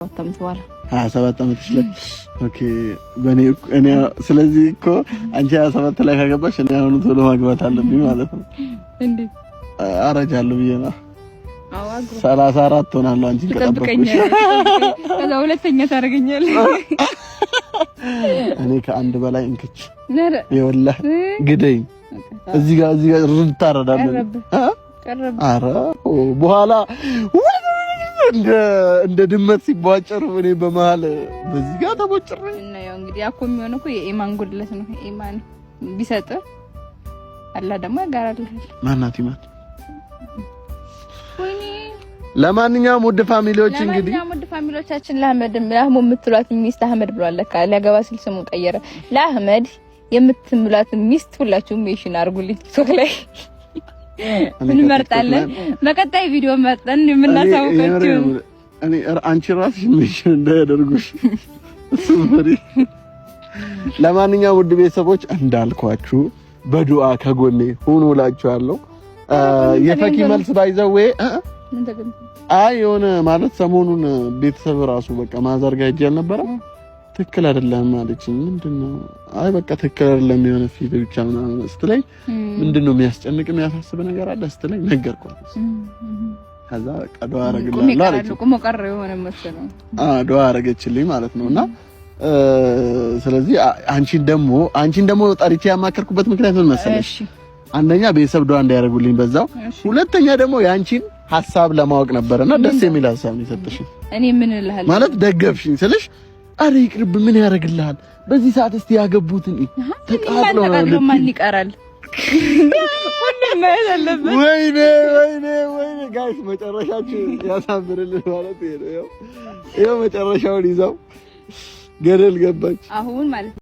ተምቷል 27 ዓመት ይችላል። ኦኬ እኔ ስለዚህ እኮ አንቺ 27 ላይ ካገባሽ እኔ አሁን ቶሎ ማግባት አለብኝ ማለት ነው። እንዴ አረጃለሁ ብዬ ነው። አዋግ 34 ሆናለሁ አንቺን ከጠበቅኩሽ። ከዛ ሁለተኛ ታረጋኛለህ። እኔ ከአንድ በላይ እንክች ይወላህ ግደኝ እዚህ ጋር ርታረዳለህ አረ በኋላ እንደ ድመት ሲቧጨር እኔ በመሃል በዚህ ጋር ተቦጭሬ እና ያው እንግዲህ አኮ የሚሆነው እኮ የኢማን ጉድለት ነው። ኢማን ቢሰጥ አላህ ደግሞ ያጋራልህ። ማናት ኢማን? ለማንኛውም ውድ ፋሚሊዎች እንግዲህ ውድ ፋሚሊዎቻችን ለአህመድም ለአህሙ የምትሏት ሚስት አህመድ ብሏል። ለካ ሊያገባ ሲል ስሙ ቀየረ። ለአህመድ የምትምሏት ሚስት ሁላችሁም ሜንሽን አድርጉልኝ ቲክቶክ ላይ ምን መርጣለን። በቀጣይ ቪዲዮ መርጠን የምናሳውቃችሁ እኔ አንቺ ራስሽ ሜንሽን እንዳያደርጉሽ ሱሪ። ለማንኛውም ውድ ቤተሰቦች እንዳልኳችሁ በዱአ ከጎኔ ሁኑ እላችኋለሁ። የፈኪ መልስ ባይዘው አይ የሆነ ማለት ሰሞኑን ቤተሰብ ራሱ በቃ ማዘርጋ ሄጄ አልነበረ ትክክል አይደለም አለችኝ። ምንድነው? አይ በቃ ትክክል አይደለም የሆነ ፊት ብቻ ምናምን ስትለኝ ምንድነው የሚያስጨንቅ የሚያሳስብ ነገር አለ ስትለኝ ነገርኳት። ከዛ በቃ ዱአ አረግልኝ አለች። ቁሞ ቀረ የሆነ መሰለው ዱአ አረገችልኝ ማለት ነውና ስለዚህ አንቺን ደግሞ ጠርቼ ያማከርኩበት ምክንያት ምን መሰለሽ? አንደኛ ቤተሰብ ዱአ እንዲያደርጉልኝ በዛው፣ ሁለተኛ ደግሞ ያንቺን ሐሳብ ለማወቅ ነበርና ደስ የሚል ሐሳብ ነው የሰጠሽኝ። እኔ ምን እልሃለሁ ማለት ደገፍሽኝ ስልሽ አረ ይቅርብ ምን ያደርግልሃል በዚህ ሰዓት እስቲ ያገቡትን ተቃጥሎ ማን ይቀራል? ሁሉም ማለት አለበት። ወይኔ ጋይስ መጨረሻችሁ ያሳምርልን ማለት ነው። ይሄው መጨረሻውን ይዘው ገደል ገባች አሁን ማለት